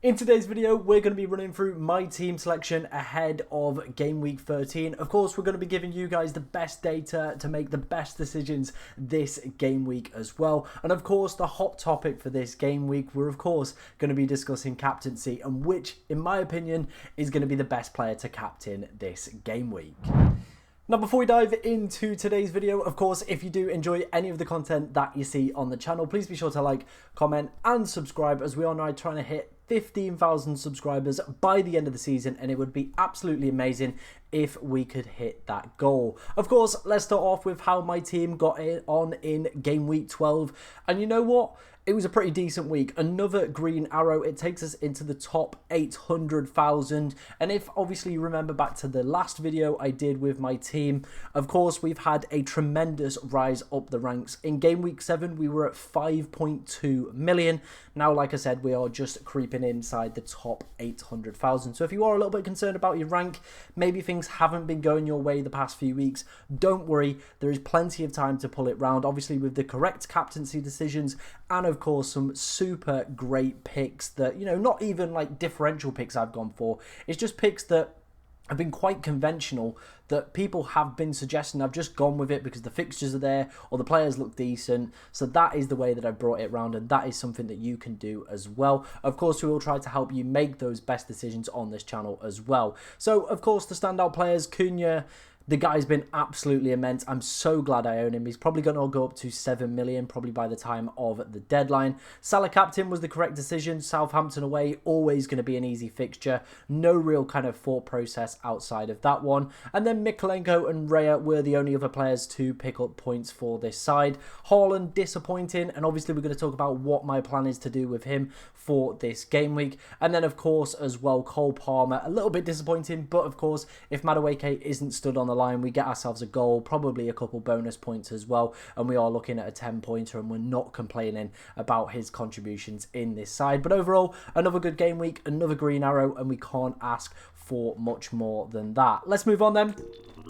In today's video, we're going to be running through my team selection ahead of Game Week 13. Of course, we're going to be giving you guys the best data to make the best decisions this game week as well. And of course, the hot topic for this game week, we're of course going to be discussing captaincy and which, in my opinion, is going to be the best player to captain this game week. Now, before we dive into today's video, of course, if you do enjoy any of the content that you see on the channel, please be sure to like, comment, and subscribe, as we are now trying to hit 15,000 subscribers by the end of the season, and it would be absolutely amazing if we could hit that goal. Of course, let's start off with how my team got it on in Game Week 12, and you know what? It was a pretty decent week. Another green arrow. It takes us into the top 800,000. And if obviously you remember back to the last video I did with my team, of course, we've had a tremendous rise up the ranks. In Game Week 7, we were at 5.2 million. Now, like I said, we are just creeping inside the top 800,000. So if you are a little bit concerned about your rank, maybe things haven't been going your way the past few weeks, don't worry. There is plenty of time to pull it round, obviously with the correct captaincy decisions and of course some super great picks that, you know, not even like differential picks I've gone for. It's just picks that have been quite conventional that people have been suggesting. I've just gone with it because the fixtures are there or the players look decent. So that is the way that I brought it around, and that is something that you can do as well. Of course, we will try to help you make those best decisions on this channel as well. So of course, the standout players, Cunha, the guy's been absolutely immense. I'm so glad I own him. He's probably going to go up to 7 million probably by the time of the deadline. Salah captain was the correct decision. Southampton away, always going to be an easy fixture. No real kind of thought process outside of that one. And then Mykolenko and Raya were the only other players to pick up points for this side. HAALAND, disappointing. And obviously we're going to talk about what my plan is to do with him for this game week. And then of course as well, Cole Palmer, a little bit disappointing. But of course, if Madueke isn't stood on the line, we get ourselves a goal, probably a couple bonus points as well, and we are looking at a 10-pointer, and we're not complaining about his contributions in this side. But overall, another good game week, another green arrow, and we can't ask for much more than that. Let's move on then.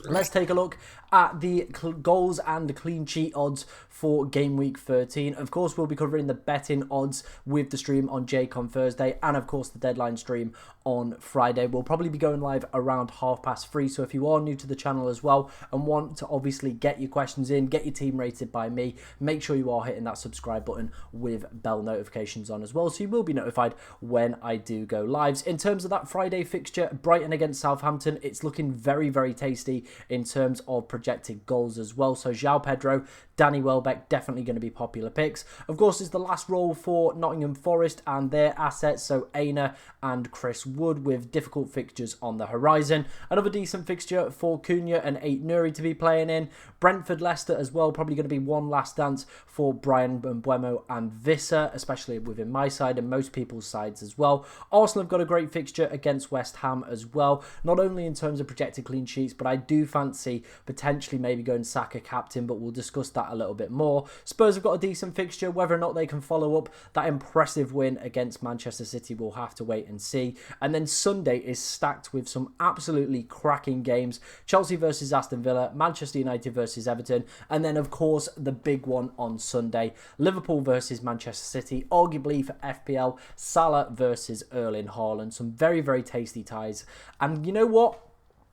Let's take a look at the goals and clean sheet odds for Game Week 13. Of course, we'll be covering the betting odds with the stream on Jake on Thursday, and of course the deadline stream on Friday. We'll probably be going live around 3:30. So if you are new to the channel as well and want to obviously get your questions in, get your team rated by me, make sure you are hitting that subscribe button with bell notifications on as well, so you will be notified when I do go lives. In terms of that Friday fixture, Brighton against Southampton, it's looking very, very tasty in terms of projected goals as well. So João Pedro, Danny Welbeck, definitely going to be popular picks. Of course, it's the last roll for Nottingham Forest and their assets, so Aina and Chris Wood, with difficult fixtures on the horizon. Another decent fixture for Cunha and 8 Nuri to be playing in. Brentford Leicester as well, probably going to be one last dance for Brian Mbeumo and Visser, especially within my side and most people's sides as well. Arsenal have got a great fixture against West Ham as well, not only in terms of projected clean sheets, but I do fancy potentially maybe going SAKA captain, but we'll discuss that a little bit more. Spurs have got a decent fixture. Whether or not they can follow up that impressive win against Manchester City, we'll have to wait and see. And then Sunday is stacked with some absolutely cracking games. Chelsea versus Aston Villa, Manchester United versus Everton, and then of course the big one on Sunday, Liverpool versus Manchester City, arguably for FPL, Salah versus Erling Haaland. Some very, very tasty ties. And you know what?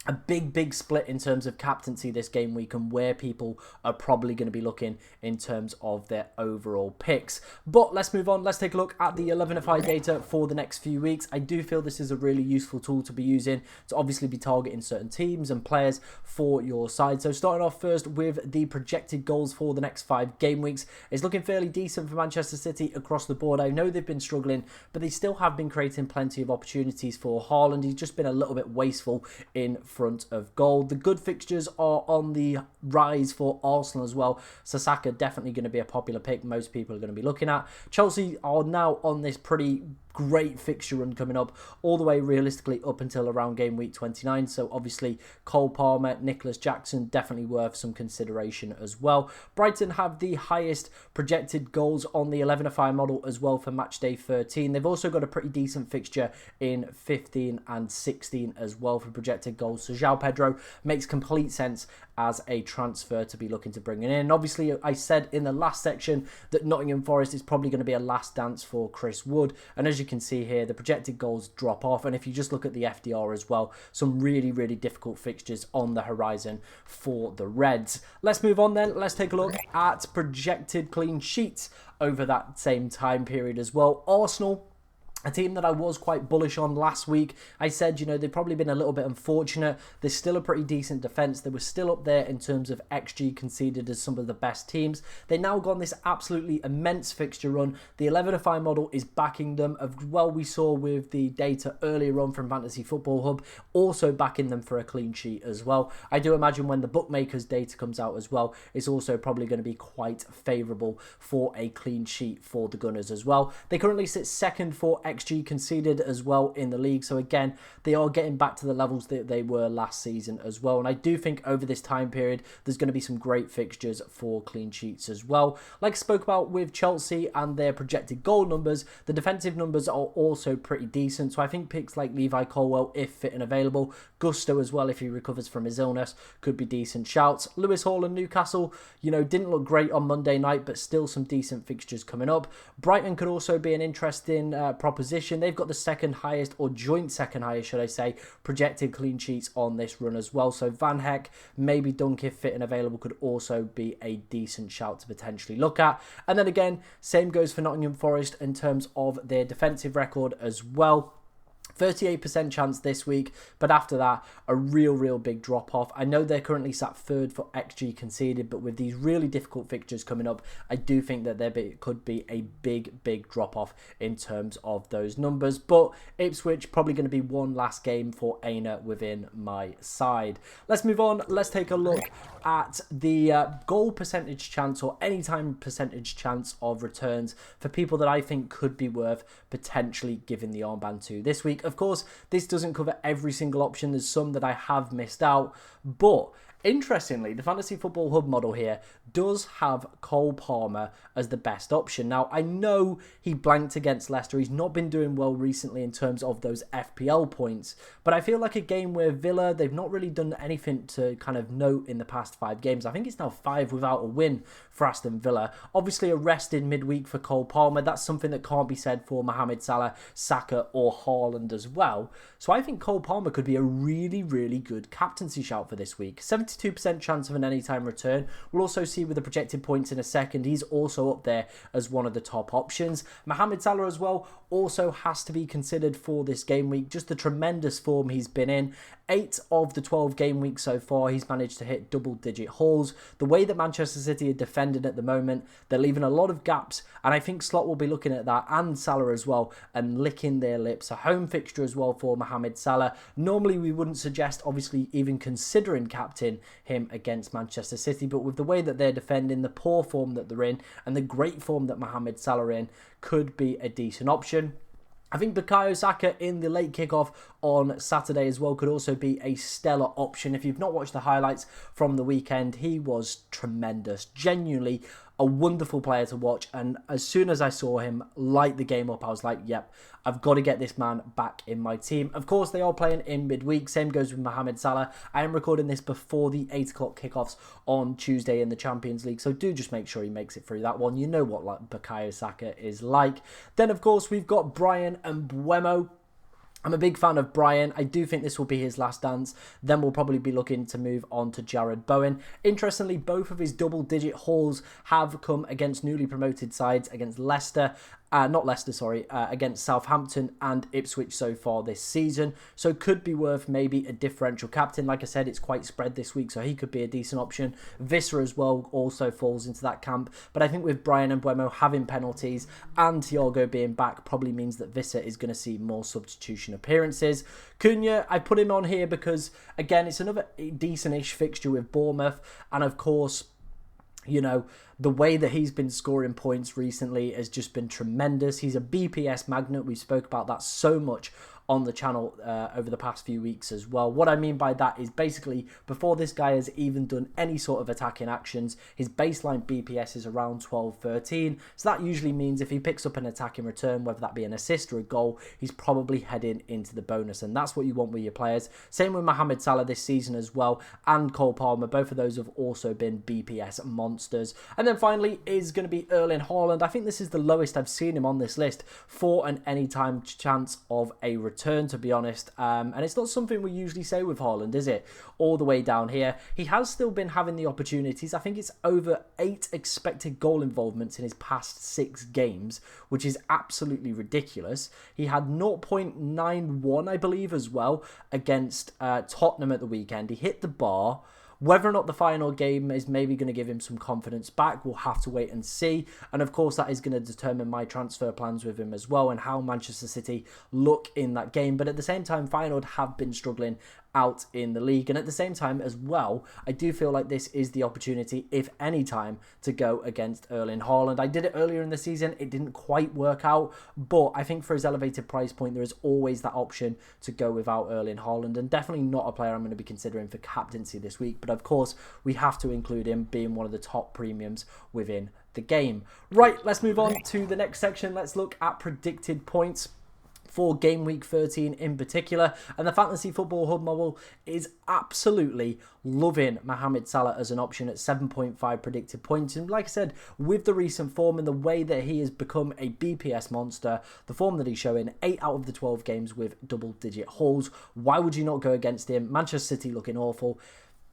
A big split in terms of captaincy this game week and where people are probably going to be looking in terms of their overall picks. But let's move on. Let's take a look at the 11FI data for the next few weeks. I do feel this is a really useful tool to be using to obviously be targeting certain teams and players for your side. So starting off first with the projected goals for the next 5 game weeks. It's looking fairly decent for Manchester City across the board. I know they've been struggling, but they still have been creating plenty of opportunities for Haaland. He's just been a little bit wasteful in front of goal. The good fixtures are on the rise for Arsenal as well. So SAKA definitely going to be a popular pick. Most people are going to be looking at. Chelsea are now on this pretty great fixture run coming up all the way realistically up until around game week 29. So obviously Cole Palmer, Nicholas Jackson, definitely worth some consideration as well. Brighton have the highest projected goals on the 11FI model as well for match day 13. They've also got a pretty decent fixture in 15 and 16 as well for projected goals. So João Pedro makes complete sense as a transfer to be looking to bring in. And obviously, I said in the last section that Nottingham Forest is probably going to be a last dance for Chris Wood. And as you can see here, the projected goals drop off. And if you just look at the FDR as well, some really, really difficult fixtures on the horizon for the Reds. Let's move on then. Let's take a look at projected clean sheets over that same time period as well. Arsenal, a team that I was quite bullish on last week. I said, you know, they've probably been a little bit unfortunate. They're still a pretty decent defence. They were still up there in terms of XG conceded as some of the best teams. They've now gone this absolutely immense fixture run. The 11-5 model is backing them. Well, we saw with the data earlier on from Fantasy Football Hub, also backing them for a clean sheet as well. I do imagine when the bookmakers data comes out as well, it's also probably going to be quite favourable for a clean sheet for the Gunners as well. They currently sit second for XG conceded as well in the league. So again, they are getting back to the levels that they were last season as well. And I do think over this time period, there's going to be some great fixtures for clean sheets as well. Like I spoke about with Chelsea and their projected goal numbers, the defensive numbers are also pretty decent. So I think picks like Levi Colwell, if fit and available, Gusto as well, if he recovers from his illness, could be decent shouts. Lewis Hall and Newcastle, you know, didn't look great on Monday night, but still some decent fixtures coming up. Brighton could also be an interesting proposition. They've got the second highest, or joint second highest, should I say, projected clean sheets on this run as well. So Van Heck, maybe Dunk if fit and available, could also be a decent shout to potentially look at. And then again, same goes for Nottingham Forest in terms of their defensive record as well. 38% chance this week, but after that, a real big drop-off. I know they're currently sat third for XG conceded, but with these really difficult fixtures coming up, I do think that there could be a big drop-off in terms of those numbers. But Ipswich, probably going to be one last game for Aina within my side. Let's move on. Let's take a look at the goal percentage chance, or anytime percentage chance of returns for people that I think could be worth potentially giving the armband to this week. Of course, this doesn't cover every single option. There's some that I have missed out, but interestingly, the Fantasy Football Hub model here does have Cole Palmer as the best option. Now, I know he blanked against Leicester. He's not been doing well recently in terms of those FPL points, but I feel like a game where Villa, they've not really done anything to kind of note in the past 5 games. I think it's now 5 without a win for Aston Villa. Obviously, a rest in midweek for Cole Palmer. That's something that can't be said for Mohamed Salah, SAKA, or HAALAND as well. So I think Cole Palmer could be a really good captaincy shout for this week. 72% chance of an anytime return. We'll also see with the projected points in a second. He's also up there as one of the top options. Mohamed Salah as well also has to be considered for this game week. Just the tremendous form he's been in. 8 of the 12 game weeks so far, he's managed to hit double-digit hauls. The way that Manchester City are defending at the moment, they're leaving a lot of gaps, and I think Slot will be looking at that, and Salah as well, and licking their lips. A home fixture as well for Mohamed Salah. Normally, we wouldn't suggest, obviously, even considering captain him against Manchester City, but with the way that they're defending, the poor form that they're in, and the great form that Mohamed Salah in, could be a decent option. I think Bukayo Saka in the late kickoff on Saturday as well could also be a stellar option. If you've not watched the highlights from the weekend, he was tremendous. Genuinely a wonderful player to watch, and as soon as I saw him light the game up, I was like, yep, I've got to get this man back in my team. Of course, they are playing in midweek. Same goes with Mohamed Salah. I am recording this before the 8 o'clock kickoffs on Tuesday in the Champions League, so do just make sure he makes it through that one. You know what Bukayo Saka is like. Then, of course, we've got Brian and Mbeumo. I'm a big fan of Brian. I do think this will be his last dance. Then we'll probably be looking to move on to Jared Bowen. Interestingly, both of his double-digit hauls have come against newly promoted sides, against Leicester. Against Southampton and Ipswich so far this season. So could be worth maybe a differential captain. Like I said, it's quite spread this week, so he could be a decent option. Visser as well also falls into that camp. But I think with Brian and Mbeumo having penalties and Thiago being back probably means that Visser is going to see more substitution appearances. Cunha, I put him on here because, again, it's another decent-ish fixture with Bournemouth. And of course, you know, The way that he's been scoring points recently has just been tremendous. He's a BPS magnet. We spoke about that so much on the channel over the past few weeks as well. What I mean by that is basically before this guy has even done any sort of attacking actions, his baseline BPS is around 12, 13. So that usually means if he picks up an attack in return, whether that be an assist or a goal, he's probably heading into the bonus. And that's what you want with your players. Same with Mohamed Salah this season as well, and Cole Palmer. Both of those have also been BPS monsters. And then finally is going to be Erling Haaland. I think this is the lowest I've seen him on this list for an anytime chance of a return, to be honest. And it's not something we usually say with Haaland, is it? All the way down here. He has still been having the opportunities. I think it's over 8 expected goal involvements in his past 6 games, which is absolutely ridiculous. He had 0.91, I believe, as well against Tottenham at the weekend. He hit the bar. Whether or not the final game is maybe going to give him some confidence back, we'll have to wait and see. And of course, that is going to determine my transfer plans with him as well and how Manchester City look in that game. But at the same time, Feyenoord have been struggling out in the league. And at the same time as well, I do feel like this is the opportunity, if any time, to go against Erling Haaland. I did it earlier in the season. It didn't quite work out. But I think for his elevated price point, there is always that option to go without Erling Haaland. And definitely not a player I'm going to be considering for captaincy this week. But of course, we have to include him being one of the top premiums within the game. Right, let's move on to the next section. Let's look at predicted points for Game Week 13 in particular. And the Fantasy Football Hub model is absolutely loving Mohamed Salah as an option at 7.5 predicted points. And like I said, with the recent form and the way that he has become a BPS monster, the form that he's showing, 8 out of the 12 games with double-digit hauls, why would you not go against him? Manchester City looking awful.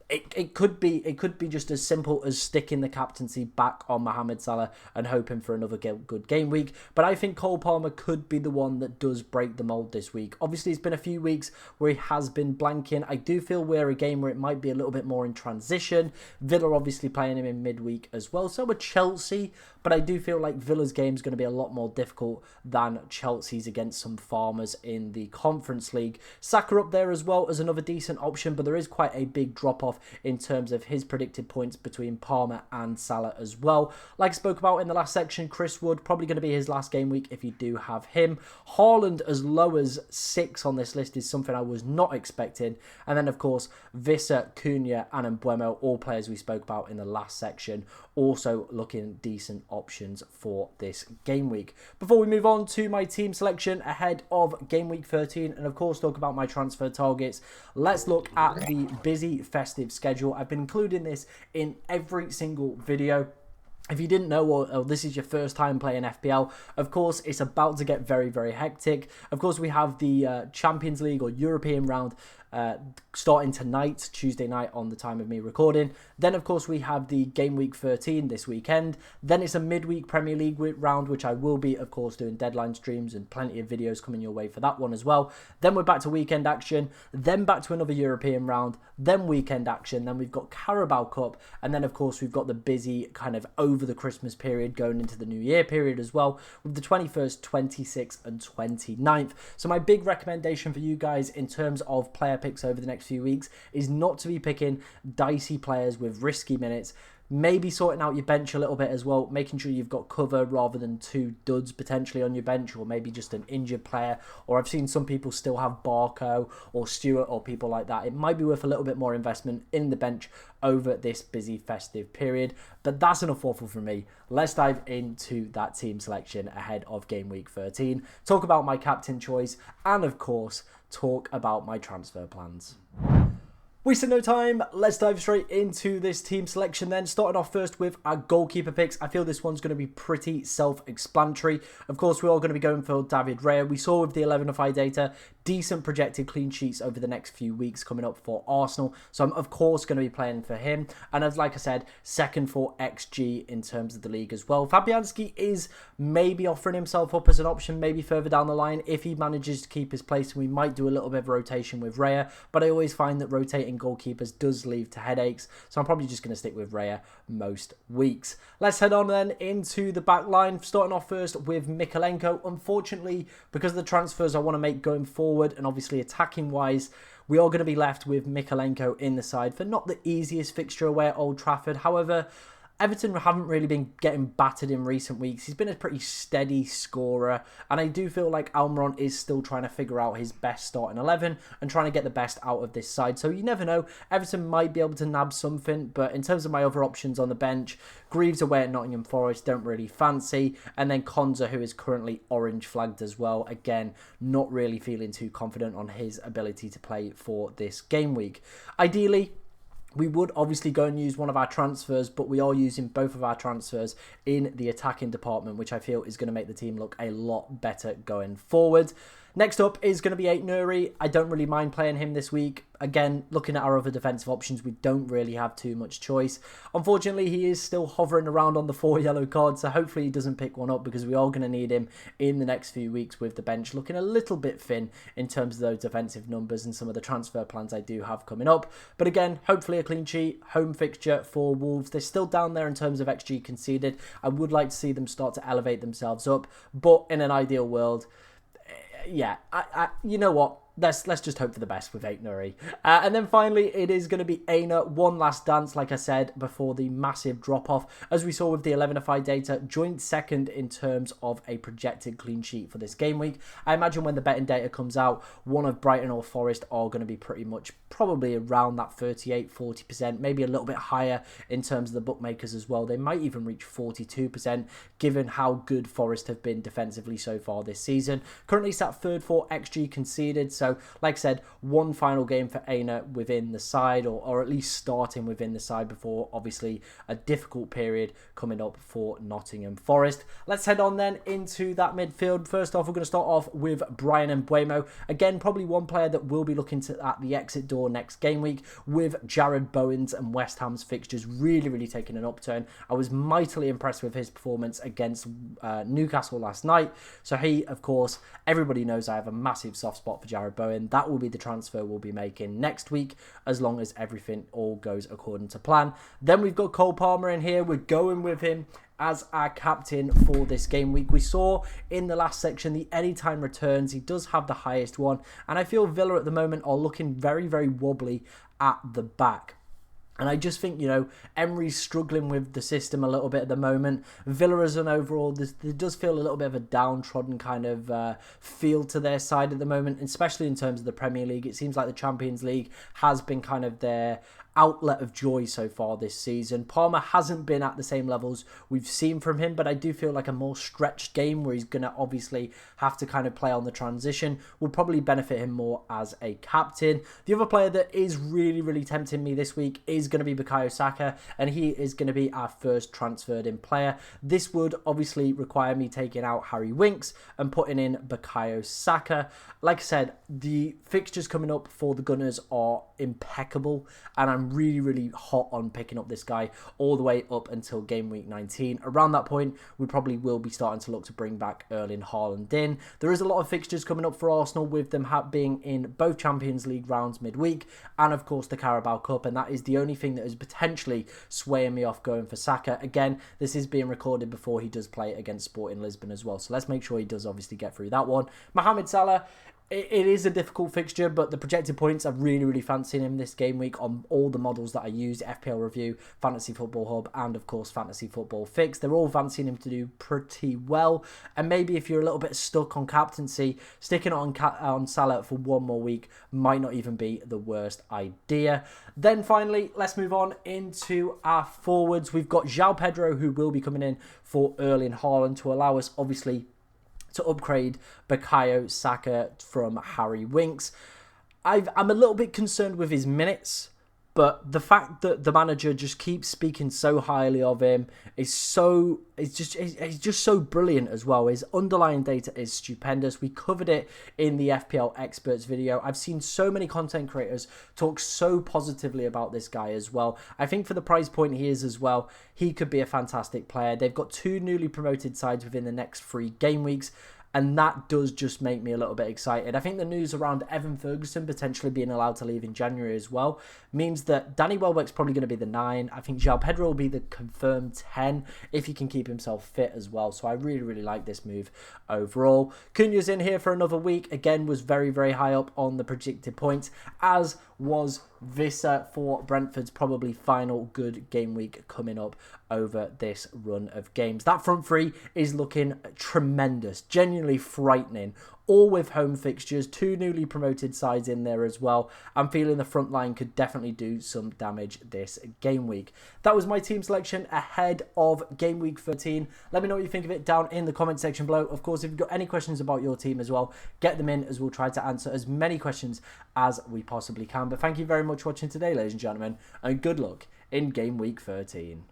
It could be just as simple as sticking the captaincy back on Mohamed Salah and hoping for another good game week. But I think Cole Palmer could be the one that does break the mold this week. Obviously, it's been a few weeks where he has been blanking. I do feel we're a game where it might be a little bit more in transition. Villa obviously playing him in midweek as well. So are Chelsea. But I do feel like Villa's game is going to be a lot more difficult than Chelsea's against some farmers in the Conference League. SAKA up there as well as another decent option, but there is quite a big drop-off in terms of his predicted points between Palmer and Salah as well. Like I spoke about in the last section, Chris Wood, probably going to be his last game week if you do have him. HAALAND as low as 6 on this list is something I was not expecting. And then, of course, Vissa, Cunha and Mbeumo, all players we spoke about in the last section, also looking decent options for this game week. Before we move on to my team selection ahead of game week 13 and of course talk about my transfer targets, let's look at the busy festive schedule. I've been including this in every single video. If you didn't know, or this is your first time playing FPL, of course, it's about to get very, very hectic. Of course, we have the Champions League or European round starting tonight, Tuesday night on the time of me recording. Then, of course, we have the Game Week 13 this weekend. Then it's a midweek Premier League round, which I will be, of course, doing deadline streams and plenty of videos coming your way for that one as well. Then we're back to weekend action. Then back to another European round. Then weekend action. Then we've got Carabao Cup. And then, of course, we've got the busy kind of over the Christmas period going into the New Year period as well, with the 21st, 26th and 29th. So my big recommendation for you guys in terms of player picks over the next few weeks is not to be picking dicey players with risky minutes. Maybe sorting out your bench a little bit as well, making sure you've got cover rather than 2 duds potentially on your bench, or maybe just an injured player. Or I've seen some people still have Barco or Stewart or people like that. It might be worth a little bit more investment in the bench over this busy festive period. But that's enough waffle from me. Let's dive into that team selection ahead of game week 13. Talk about my captain choice and of course talk about my transfer plans. Wasting no time, let's dive straight into this team selection then. Starting off first with our goalkeeper picks. I feel this one's going to be pretty self-explanatory. Of course, we're all going to be going for David Raya. We saw with the 11-5 data, decent projected clean sheets over the next few weeks coming up for Arsenal. So I'm, of course, going to be playing for him. And as like I said, second for XG in terms of the league as well. Fabianski is maybe offering himself up as an option, maybe further down the line, if he manages to keep his place. And we might do a little bit of rotation with Raya. But I always find that rotating goalkeepers does lead to headaches, so I'm probably just going to stick with Raya most weeks. Let's head on then into the back line, starting off first with Mykolenko. Unfortunately, because of the transfers I want to make going forward and obviously attacking wise, we are going to be left with Mykolenko in the side for not the easiest fixture away at Old Trafford. However, Everton haven't really been getting battered in recent weeks. He's been a pretty steady scorer, and I do feel like Almiron is still trying to figure out his best starting 11 and trying to get the best out of this side. So you never know, Everton might be able to nab something, but in terms of my other options on the bench, Greaves away at Nottingham Forest, don't really fancy, and then Konza, who is currently orange flagged as well. Again, not really feeling too confident on his ability to play for this game week. Ideally, we would obviously go and use one of our transfers, but we are using both of our transfers in the attacking department, which I feel is going to make the team look a lot better going forward. Next up is going to be Aït-Nouri. I don't really mind playing him this week. Again, looking at our other defensive options, we don't really have too much choice. Unfortunately, he is still hovering around on the 4 yellow cards, so hopefully he doesn't pick one up because we are going to need him in the next few weeks with the bench looking a little bit thin in terms of those defensive numbers and some of the transfer plans I do have coming up. But again, hopefully a clean sheet, home fixture for Wolves. They're still down there in terms of XG conceded. I would like to see them start to elevate themselves up, but in an ideal world, yeah, you know what? Let's just hope for the best with Aït-Nouri. And then finally, it is going to be Aina. One last dance, like I said, before the massive drop-off. As we saw with the 11-5 data, joint second in terms of a projected clean sheet for this game week. I imagine when the betting data comes out, one of Brighton or Forest are going to be pretty much probably around that 38-40%, maybe a little bit higher in terms of the bookmakers as well. They might even reach 42%, given how good Forest have been defensively so far this season. Currently sat third for XG conceded, so like I said, one final game for Aina within the side, or at least starting within the side before obviously a difficult period coming up for Nottingham Forest. Let's head on then into that midfield. First off, we're going to start off with Bryan Mbeumo. Again, probably one player that will be looking at the exit door next game week, with Jared Bowen's and West Ham's fixtures really taking an upturn. I was mightily impressed with his performance against Newcastle last night. So he, of course, everybody knows I have a massive soft spot for Jared Bowen. That will be the transfer we'll be making next week, as long as everything all goes according to plan. Then we've got Cole Palmer in here. We're going with him as our captain for this game week. We saw in the last section the anytime returns. He does have the highest one, and I feel Villa at the moment are looking very wobbly at the back. And I just think, you know, Emery's struggling with the system a little bit at the moment. Villa as an overall, there does feel a little bit of a downtrodden kind of feel to their side at the moment, especially in terms of the Premier League. It seems like the Champions League has been kind of their outlet of joy so far this season. Palmer hasn't been at the same levels we've seen from him, but I do feel like a more stretched game where he's going to obviously have to kind of play on the transition will probably benefit him more as a captain. The other player that is really tempting me this week is going to be Bukayo Saka, and he is going to be our first transferred in player. This would obviously require me taking out Harry Winks and putting in Bukayo Saka. Like I said, the fixtures coming up for the Gunners are impeccable, and I'm really hot on picking up this guy all the way up until game week 19. Around that point, we probably will be starting to look to bring back Erling Haaland in. There is a lot of fixtures coming up for Arsenal, with them being in both Champions League rounds midweek and of course the Carabao Cup, and that is the only thing that is potentially swaying me off going for Saka. Again, this is being recorded before he does play against Sporting Lisbon as well, so let's make sure he does obviously get through that one. Mohamed Salah, it is a difficult fixture, but the projected points, I'm really fancying him this game week on all the models that I use: FPL Review, Fantasy Football Hub, and of course Fantasy Football Fix. They're all fancying him to do pretty well, and maybe if you're a little bit stuck on captaincy, sticking it on Salah for one more week might not even be the worst idea. Then finally, let's move on into our forwards. We've got João Pedro, who will be coming in for Erling Haaland to allow us obviously to upgrade Bukayo Saka from Harry Winks. I'm a little bit concerned with his minutes, but the fact that the manager just keeps speaking so highly of him is he's just so brilliant as well. His underlying data is stupendous. We covered it in the FPL Experts video. I've seen so many content creators talk so positively about this guy as well. I think for the price point he is as well, he could be a fantastic player. They've got 2 newly promoted sides within the next 3 game weeks. and that does just make me a little bit excited. I think the news around Evan Ferguson potentially being allowed to leave in January as well means that Danny Welbeck's probably going to be the 9. I think João Pedro will be the confirmed 10 if he can keep himself fit as well. So I really, really like this move overall. Cunha's in here for another week. Again, was very, very high up on the predicted points, as was Visser for Brentford's probably final good game week coming up over this run of games. That front three is looking tremendous, genuinely frightening, all with home fixtures, 2 newly promoted sides in there as well. I'm feeling the front line could definitely do some damage this game week. That was my team selection ahead of game week 13. Let me know what you think of it down in the comment section below. Of course, if you've got any questions about your team as well, get them in, as we'll try to answer as many questions as we possibly can. But thank you very much for watching today, ladies and gentlemen, and good luck in game week 13.